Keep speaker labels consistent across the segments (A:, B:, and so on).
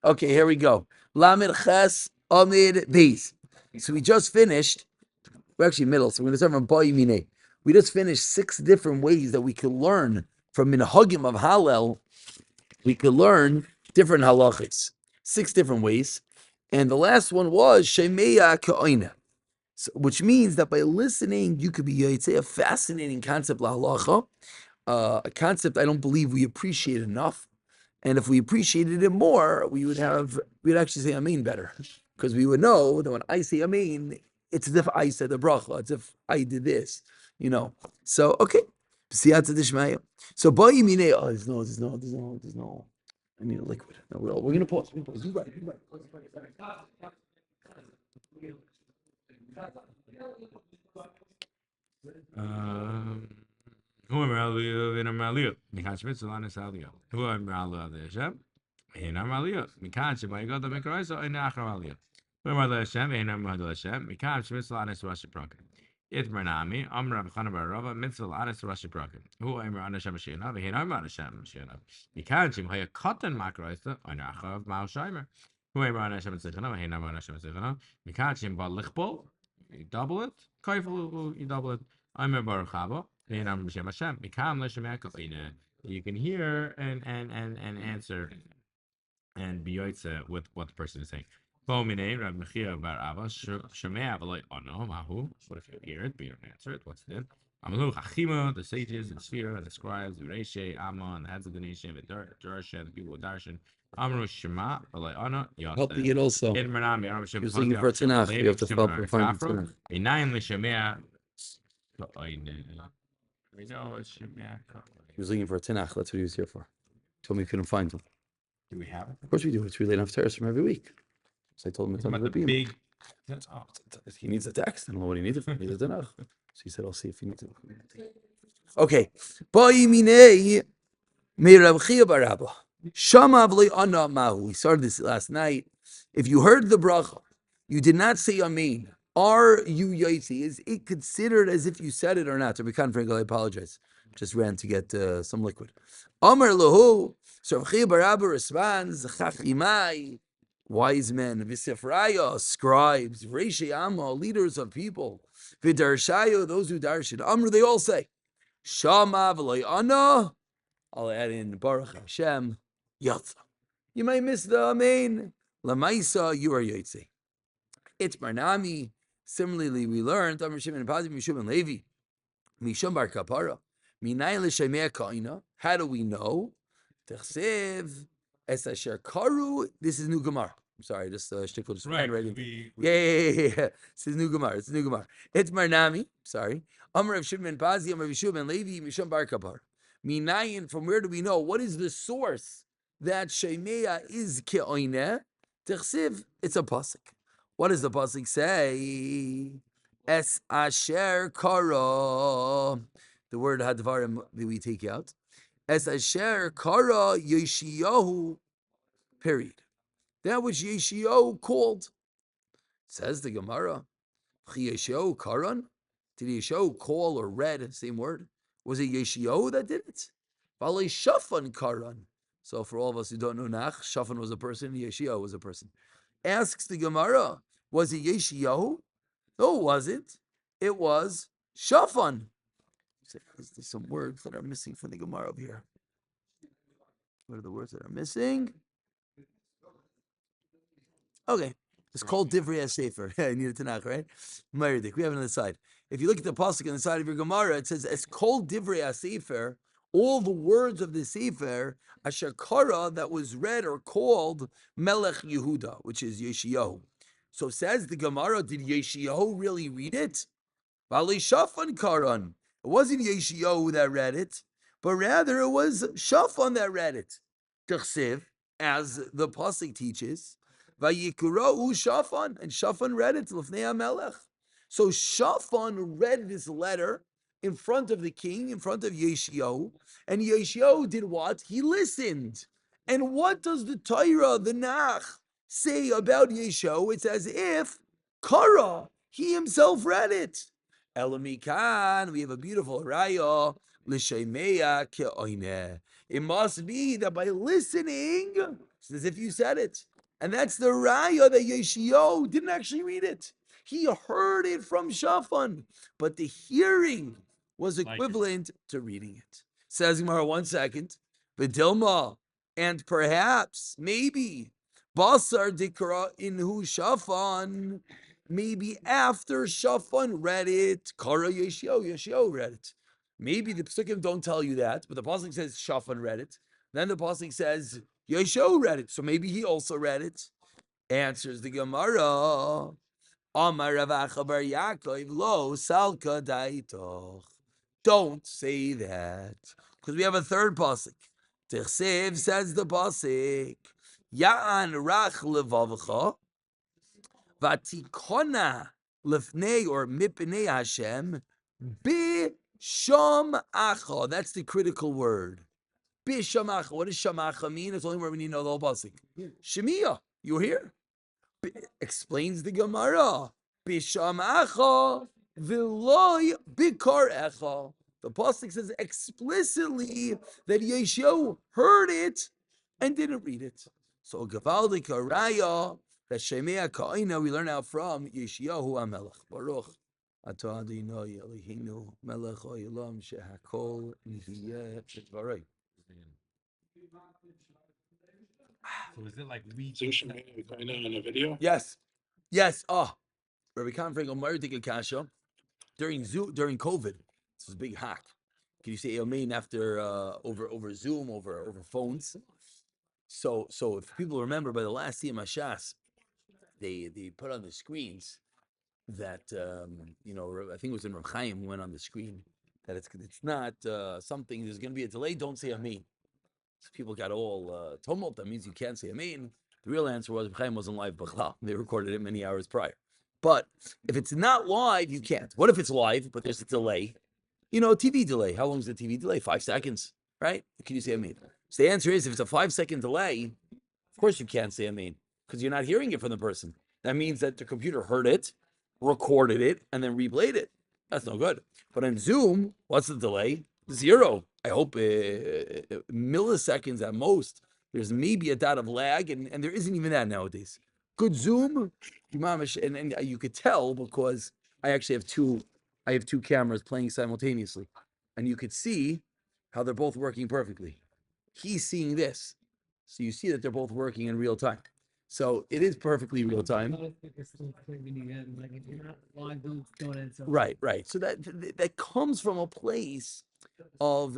A: Okay, here we go. Lamed Ches Amid Beis. So we just finished. We're actually middle, so we're going to start from Ba'imine. We just finished 6 different ways that we could learn from Minhagim of Hallel. We could learn different halachas. 6 different ways. And the last one was Shemeya Ka'oina. So, which means that by listening, you could be, I'd say, a fascinating concept, la halacha, a concept I don't believe we appreciate enough. And if we appreciated it more, we'd actually say Amen better. Because we would know that when I say Amen, it's as if I said the bracha, it's as if I did this, So, okay. Siyata Dishmaya. So, Ba'imine, there's no, I need a liquid. No, we're going to pause. You right.
B: Who am I? In a Malia, Mikan Schmitz, Alanis Alia. Who am I? The Hashem. In a Malia, Mikan Shema, you got the Mikroisa in Achralia. Who am I? The Hashem, in a Malia Hashem, Mikan Schmitz, Alanis Rashi Prakan. It Bernami, Amra Bachanabarova, Mitzvah, Alanis Rashi Prakan. Who am I? Hashem Shina, the Hinam Hashem Shina. Mikan Shim, Haya Cotton Makroisa, in Achrav, Mausheimer. Who am I? Hashem Zichana, Hinam Hashem Zichana. Mikan Shim, Balichbol, you double it. Kaifel, you double it. I'm a Baruch Haba. You can hear and answer and be with what the person is saying. What if you hear it but you don't answer it? What's it? The sages, the sphere, the scribes, the Reshe, Amma, and the heads of the nation, the Darshan, the people of Darshan. Amru Shema,
A: Helping it also. He was looking for a Tanakh. You have to find the Tanakh. He was looking for a Tanakh. That's what he was here for. Told me he couldn't find them.
B: Do we have it?
A: Of course we do. It's related enough terrace from every week. So I told him it's on the big. He needs a text. I don't know what he needed. He needs a Tanakh. So he said, "I'll see if he needs it." Okay. We started this last night. If you heard the bracha, you did not say Amen. Are you Yaitzi? Is it considered as if you said it or not? To be kind, Frank, I apologize. Just ran to get some liquid. Amar Lahu, so Rav Chia bar Abba responds, Chachimai, wise men, Visifraya, scribes, Reishi Amma, leaders of people, Vidarshayo, those who darshan. Amr, they all say, Shama v'loy Anna. I'll add in Baruch Hashem, Yatza. You might miss the Amen. Lamaisa, you are Yaitzi. It's Barnami. Similarly, we learned Amr Shimon and Pazi Mishum and Levi, Mishum Bar Kapara, Minayin l'Shemei Kaina. How do we know? Techsev Es Asher Karu. This is new Gemara. I'm sorry, just shtickle just right in. Yeah. This is new Gemara. It's new Gemara. It's Marnami. Sorry. Amr of Shimon and Pazi, Amr of Mishum and Levi, Mishum Bar Kapara. Minayin. From where do we know? What is the source that Shemei is Ke'oineh? Techsev. It's a pasuk. What does the pasuk say? Es asher kara. The word hadvarim that we take out. Es asher kara Yeshayahu. Period. That which Yeshayahu called. Says the Gemara. Yeshayahu karan. Did Yeshayahu call or read? Same word. Was it Yeshayahu that did it? Valei shafan karan. So for all of us who don't know Nach, Shafan was a person. Yeshayahu was a person. Asks the Gemara. Was it Yeshayahu? No, it wasn't. It was Shafan. There's some words that are missing from the Gemara over here. What are the words that are missing? Okay. It's called Divrei Sefer. You need a Tanakh, right? Meridik. We have it on the side. If you look at the pasuk on the side of your Gemara, it says, it's called Divrei Sefer. All the words of the Sefer, Asher Kara, that was read or called Melech Yehuda, which is Yeshayahu. So says the Gemara, did Yeshayahu really read it? Valei Shafan Karan. It wasn't Yeshayahu that read it, but rather it was Shafan that read it. T'chsev, as the pasuk teaches, Vayikura'u Shafan, and Shafan read it, L'fnei HaMelech. So Shafan read this letter in front of the king, in front of Yeshayahu, and Yeshayahu did what? He listened. And what does the Torah, the Nach, say about Yeshayahu? It's as if Kara, he himself read it. Elamikan, we have a beautiful raya, l'shemeya ke'oineh. It must be that by listening, it's as if you said it. And that's the raya that Yeshio didn't actually read it. He heard it from Shafan, but the hearing was equivalent to reading it. Says Gemara, 1 second. Vidilma, and perhaps, maybe, Basar Dikra inhu Shafan, maybe after Shafan read it, Kara Yeshio read it. Maybe the Pesukim don't tell you that, but the Pasuk says Shafan read it. Then the Pasuk says Yeshua read it, so maybe he also read it. Answers the Gemara. Amar Rav Acha bar Yaakov lo salka daitoch. Don't say that, because we have a third pasuk. Tichsev says the pasuk. Ya'an rach levavcha vatikona lefnei or mipnei Hashem bisham acha. That's the critical word. Bishamacha. What does shamacha mean? It's only where we need to know the whole pasuk. Shemiya, you were here. Explains the Gemara. Bishamacha v'loy bikar echa. The pasuk says explicitly that Yeshua heard it and didn't read it. So Gavaldi Karaya that Shemea Kaina we learn out from Yeshayahu HaMelech. Baruch Atah Adonai Eloheinu Melech Haolam Shehakol Nihiyeh B'Dvarei.
B: So is it like we?
C: So Shemaya Kaina in a video?
A: Yes. Yes. Oh, Rabbi Khan Frankel Maritik Kasha during COVID. This was a big hack. Can you say Amen after over Zoom, over phones? So if people remember, by the last Siyam Hashas, they put on the screens that I think it was in Rav Chaim who went on the screen that it's not something. There's going to be a delay. Don't say Amen. So people got all tumult. That means you can't say Amen. The real answer was Rav Chaim wasn't live. B'chlal. They recorded it many hours prior. But if it's not live, you can't. What if it's live, but there's a delay? TV delay. How long is the TV delay? 5 seconds, right? Can you say Amen? So the answer is, if it's a 5-second delay, of course you can't say Amen, because you're not hearing it from the person. That means that the computer heard it, recorded it, and then replayed it. That's no good. But in Zoom, what's the delay? 0. I hope milliseconds at most. There's maybe a dot of lag, and there isn't even that nowadays. Good Zoom, and you could tell because I actually have two cameras playing simultaneously, and you could see how they're both working perfectly. He's seeing this, so you see that they're both working in real time. So it is perfectly real time. Right. So that comes from a place of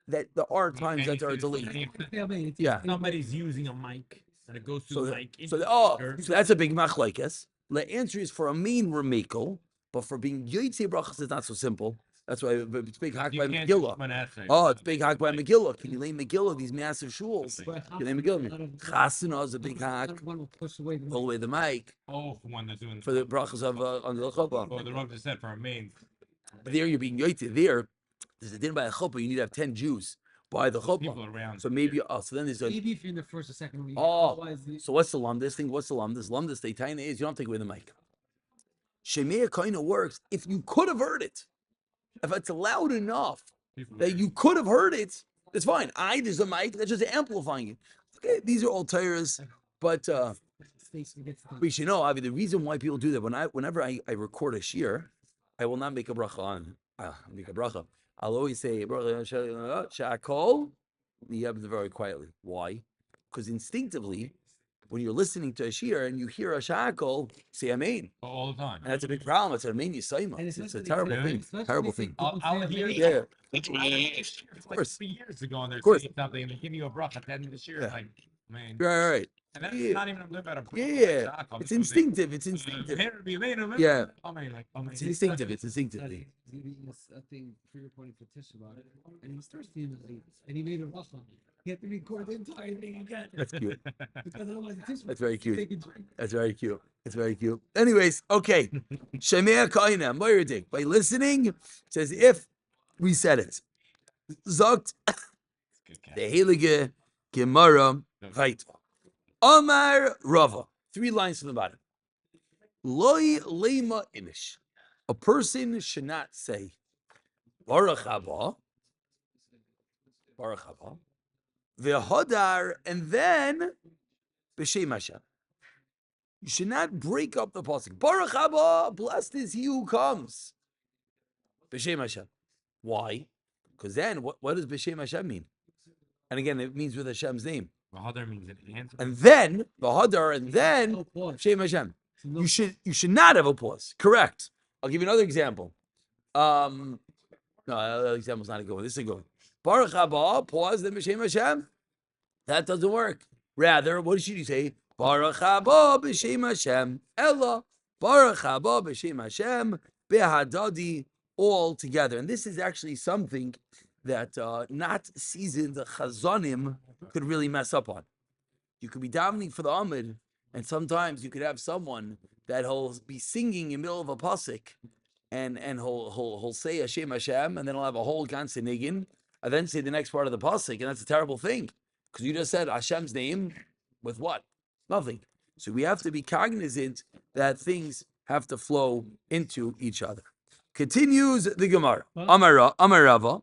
A: that there are times that there are delays. Yeah.
B: Somebody's using a mic and it goes through the mic.
A: So that's a big machlekes. The answer is for a main remako, but for being yotzei brachas is not so simple. That's why it's big hack by Megillah. Oh, it's big hack by Megillah. Can you lay Megillah, these massive shuls? Can you lay Megillah? Chasana is a big hack. Pull away the mic.
B: Oh, for one that's doing
A: for the brachas of on the chuppah.
B: Oh, the Rav just said for a main.
A: But there you're being yotzei. There's a din by a chuppah. You need to have 10 Jews by the chuppah.
B: People around.
A: So maybe so then there's a
D: maybe if you're in the first or second week.
A: So what's the lumdis thing? What's the lumdis? Lumdis they tiny is you don't take away the mic. Shemea kind of works if you could have heard it. If it's loud enough that you could have heard it, it's fine. There's a mic that's just amplifying it. Okay, these are all tires, but we should know. The reason why people do that whenever I record a shir, I will not make a bracha on. Make a bracha. I'll always say bracha shakol. You have it very quietly. Why? Because instinctively, when you're listening to a shir and you hear a shakol, say amen
B: all the time.
A: And that's a big problem. It's an amen yisayma. It's a terrible thing. Terrible thing.
B: I'll hear it.
A: Yeah.
C: That's why I asked.
A: Of course.
B: 3 years ago, and they're
A: Of course.
B: saying something and they give you a bracha at the end of the year.
A: Yeah.
B: Like, man.
A: Right.
B: And that's
A: Yeah.
B: not even a little bit of
A: Yeah. It's instinctive. It's instinctive. Yeah. It's instinctive. It's instinctive.
D: He was a thing for your point for Tish about it, and he starts feeling late, and he made a rough on it. He had to record the entire thing again.
A: That's cute.
D: Because otherwise Tish
A: That's very cute.
D: take a drink.
A: That's very cute. It's very cute. Anyways, okay. Shemea kaina moiridik. By listening, it says if we said it. Zogt the heilige Gemara right. Amar Rava. 3 lines from the bottom. Loi lema inish. A person should not say Baruch haba, Baruch haba, v'hodar, and then b'shem Hashem. You should not break up the pasuk. Baruch haba, blessed is he who comes. B'shem Hashem. Why? Because then, what does B'shem Hashem mean? And again, it means with Hashem's name.
B: V'hadar means an answer.
A: And then the hadar, and then B'shem Hashem. You should not have a pause. Correct. I'll give you another example. No, the example's not a good one. This is a good one. Baruch haba, pause, then B'shem Hashem. That doesn't work. Rather, what should you say? Baruch haba b'shem Hashem. Ella. Baruch haba b'shem Hashem. Behadadi. All together. And this is actually something that not seasoned chazanim could really mess up on. You could be davening for the Amid, and sometimes you could have someone that he'll be singing in the middle of a pasuk, and he'll say Hashem Hashem, and then he'll have a whole ganze nigin, and then say the next part of the pasuk, and that's a terrible thing, because you just said Hashem's name with what? Nothing. So we have to be cognizant that things have to flow into each other. Continues the Gemara. Amarava,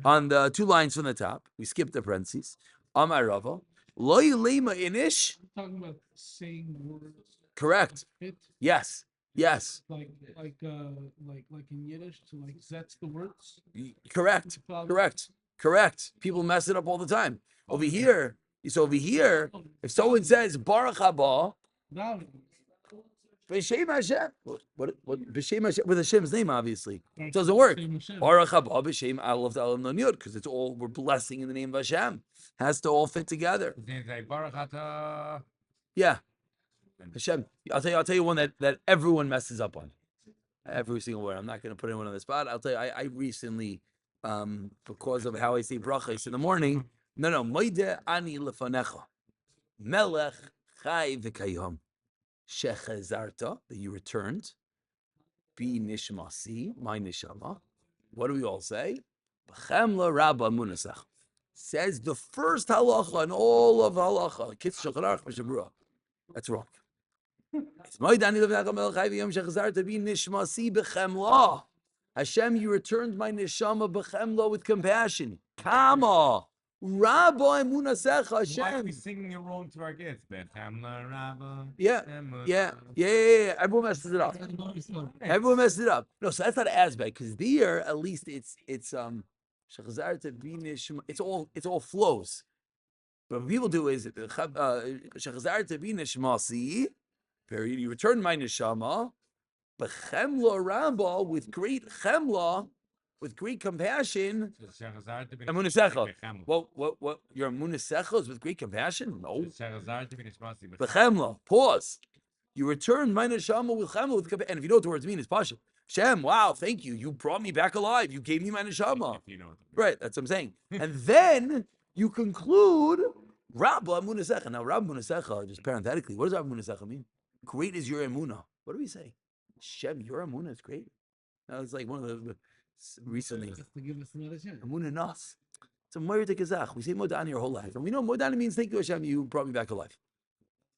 A: on the 2 lines from the top. We skipped the parentheses. Amarava, lo yilema inish.
D: Talking about saying words.
A: Correct.
D: Fit,
A: Yes.
D: like in Yiddish, to like that's the words.
A: Correct. People mess it up all the time. Over here, if someone says Baruch haba, B'shem Hashem. What B'shem Hashem with Hashem's name, obviously. It doesn't work. Baruch haba B'shem Aleph Aleph Nun Yud, because it's all we're blessing in the name of Hashem. Has to all fit together. Yeah. Hashem. I'll tell you one that everyone messes up on. Every single word. I'm not going to put anyone on the spot. I'll tell you. I recently, because of how I say brachos in the morning. No. Moide ani lefanecha, melech chai v'kayom. Shechazarta, that you returned. Be nishmasi, my nishama. What do we all say? B'chemla rabba munasach. Says the first halacha in all of halacha. Kitz shacharach v'shabrua. That's wrong. It's moidani levnacham melchai v'yom shechazarta be nishmasi b'chemla. Hashem, you returned my neshama b'chemla with compassion. Kama. Rabba emunasecha Hashem.
B: Why are we singing it wrong to our kids?
A: Yeah. Everyone messes it up. No, so that's not as bad, because there at least it's it's all flows. But what people do is period. You return my neshama, but chemla rabba with great chemla. With great compassion, emunasecha. What? Your emunasecha is with great compassion? No. B'chemla. Pause. You return my neshama with chemla with compassion. And if you know what the words mean, it's pasha. Shem, wow, thank you. You brought me back alive. You gave me my neshama. Right. That's what I'm saying. And then you conclude Rabba emunasecha. Now, Rabba emunasecha, just parenthetically, what does Rabba emunasecha mean? Great is your emunah. What do we say? Shem, your emunah is great. That was like one of the. Recently,
D: Just to give us another chance.
A: Amun Nas. It's a Moir Kazakh. We say Modani your whole life. And we know Modani means thank you, Hashem, you brought me back alive.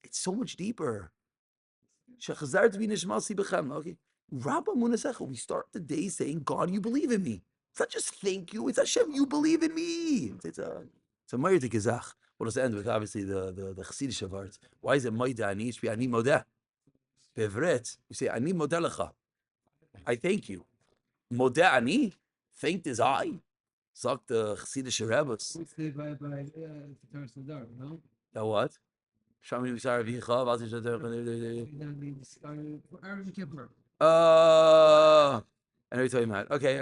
A: It's so much deeper. Shechazar to be Nishmasi Bechem. Okay. Rabba Munasecha. We start the day saying, God, you believe in me. It's not just thank you, it's Hashem, you believe in me. It's a Moir Kazakh. What does it end with? Obviously, the Chassidish of arts. Why is it Moidani? It should be Ani Modeh. Bevret. You say, Ani Modelecha. I thank you. Modeh ani, thanked his eye. Suck the Chassidish Rebbes.
D: We say by Taras Nadar, no?
A: That what? Shami Visar Vicha,
D: That means for Arab Kippur.
A: I know you're talking about. Okay.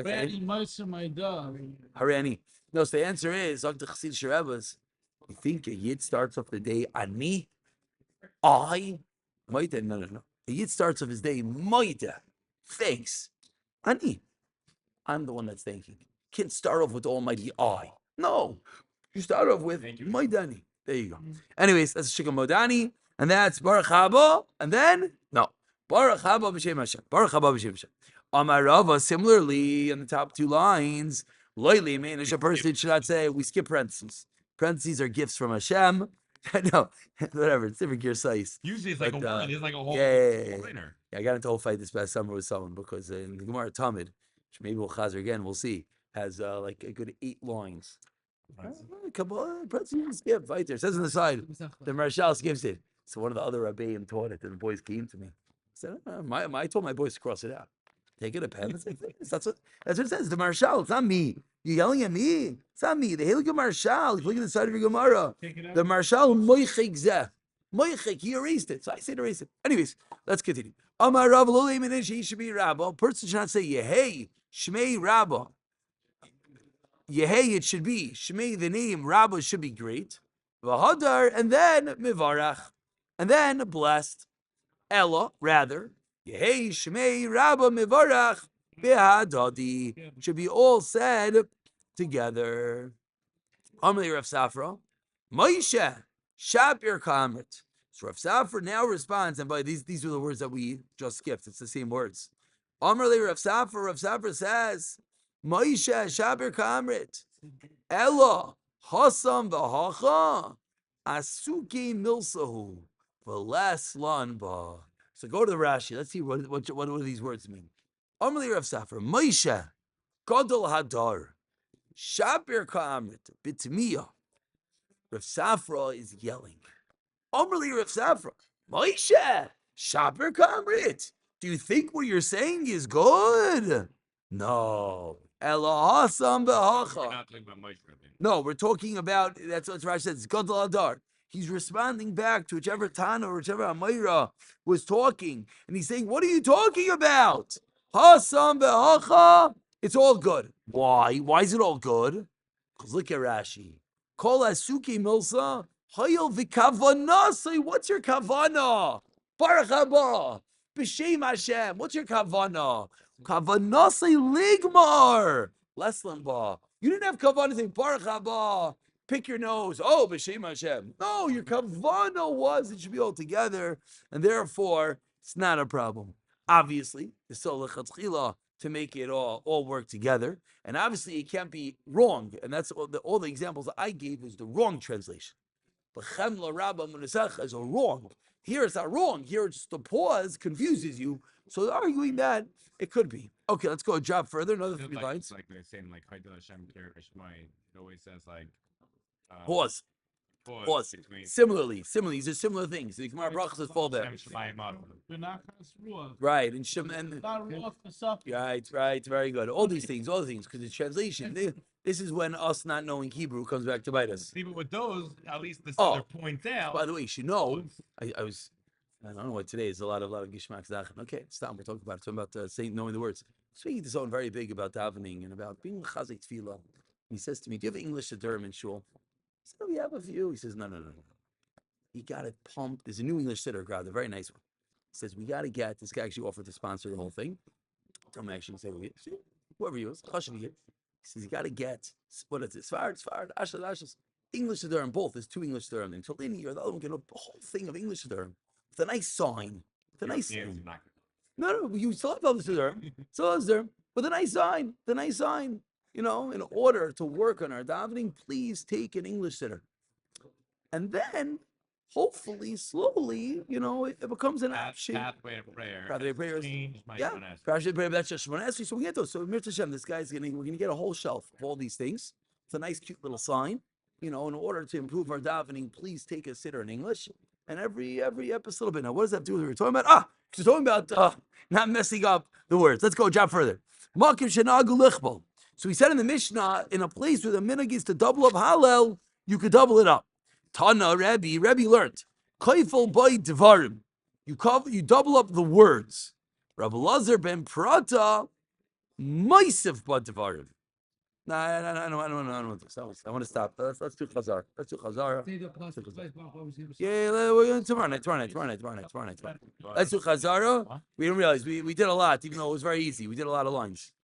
A: Harani. No, so the answer is, suck the Chassidish Rebbes. You think a Yid starts off the day ani? I? Maita? No. A Yid starts off his day, Maita. Thanks. Ani. I'm the one that's thinking. Can't start off with Almighty I. No. You start off with Maidani. There you go. Anyways, that's Shikha Modani. And that's Baruch haba. And then, no. Baruch haba b'shem Hashem. Baruch haba b'shem Hashem. Amar Rava, similarly, in the top 2 lines, Loyli, man, a person should not say, we skip parentheses. Parentheses are gifts from Hashem. No, whatever. It's different gear size.
B: Usually it's like a word. It's like a whole liner.
A: Yeah, I got into a whole fight this past summer with someone because in the Gemara Talmud, which maybe we'll chazer again, we'll see, has like a good 8 lines. A couple of parentheses skip right there. It says on the side, the Marshal skips it. So one of the other Rabbeim taught it, and the boys came to me. I said, I told my boys to cross it out. Take it a pen. That's what it says. The Marshal. It's not me. You're yelling at me. It's not me. The Heilige Marshal. If you look at the side of your Gemara, the Marshal Moichek Zeh. Moichek, he erased it. So I said erase it. Anyways, let's continue. Amar Rav Lo Leimin Shmei Rabba. A person should not say Yehei Shmei Rabba. Yehei, it should be Shmei, the name Rabba should be great. V'hadar, and then Mivarach, and then blessed. Ella, rather, Yehei Shmei Rabba Mivarach Behadadi, should be all said together. Amalei Rav Safra, Moshe Shapir Kamrit. So Rav Safra now responds, and by these are the words that we just skipped. It's the same words. Amalei Rav Safra says, Moshe Shapir Kamrit. Ella Hasam v'Hacha Asuke Milsahu v'Les Lanba. So go to the Rashi. Let's see what do these words mean. Amalei Rav Safra, Moshe Gadol Hadar Shapir Kamrit Bitmiya. Rav Safra is yelling. Amalei Rav Safra, Moshe Shapir Kamrit. Do you think what you're saying is good? No. Ela Hasam v'Hacha. No, we're talking about, that's what Rashi says, Gadol Adar. He's responding back to whichever Tana or whichever Amayra was talking. And he's saying, what are you talking about? Hasam v'Hacha. It's all good. Why? Why is it all good? Because look at Rashi. Kol Asuki Milsa. Hayel v'Kavanah. What's your Kavanah? Baruch haba. B'Shem Hashem. What's your Kavanah? Kavanah ligmar. Leslan ba. You didn't have kavanah saying Baruch haba. Pick your nose. Oh, b'Shem Hashem. No, your kavanah was it should be all together, and therefore it's not a problem. Obviously, it's still lechatchila to make it all work together, and obviously it can't be wrong. And that's all the examples I gave was the wrong translation. But chemla rabba munasach is a wrong. Here it's not wrong. Here it's the pause confuses you. So arguing that it could be. Okay, let's go a job further. Another 3 lines.
B: Like they're saying, like Haidel Hashem Kir Ishmai. It always says like
A: Pause.
B: between
A: Similarly, these are similar things. The Gemara Brachas says fall there.
B: Hashem Shemayim Adam.
A: Right, and Shem and right, very good. All these things, because the translation. This is when us not knowing Hebrew comes back to bite us.
B: Even with those, at least the other points out.
A: By the way, you should know. I don't know what today is. A lot of gishmak zachen. Okay, stop. We're talking about saying knowing the words. Speaking to someone very big about davening and about being chazik tefillah. He says to me, "Do you have English Siddurim in shul?" I said, "Oh, we have a few." He says, "No. You got it pumped. There's a new English Siddur crowd, a very nice one." He says, "We got to get this guy actually offered to sponsor the whole thing." Tell me actually say, whoever he was, he says, "You got to get what is it? Sfard, Ashad, English Siddurim. Both. There's 2 English Siddurim. And Tolini or the other one get a whole thing of English Siddurim with a nice sign, with a nice." No, you still have other Siddurim, with a nice sign. You know, in order to work on our davening, please take an English Siddur. And then, hopefully, slowly, it becomes an option.
B: Pathway of prayer.
A: Pathway of prayer. Yeah, pathway of prayer. That's just Shemona Esrei. So we get those. So Mir Hashem, this guy's we're gonna get a whole shelf of all these things. It's a nice, cute little sign. In order to improve our davening, please take a Siddur in English. And every episode a little bit. Now, what does that have to do with what we're talking about? We're talking about not messing up the words. Let's go a job further. Makim shenagu lichbal. So he said in the Mishnah, in a place where the minhag is to double up Hallel, you could double it up. Tana Rebbe learned, Kaifel by Devarim. You double up the words. Rabbi Lazar ben Prata, Maisif by Devarim. No, I don't want this. I want to stop. Let's do Chazar. Yeah, we're going tomorrow night. Let's do Chazara. We didn't realize we did a lot, even though it was very easy. We did a lot of lines.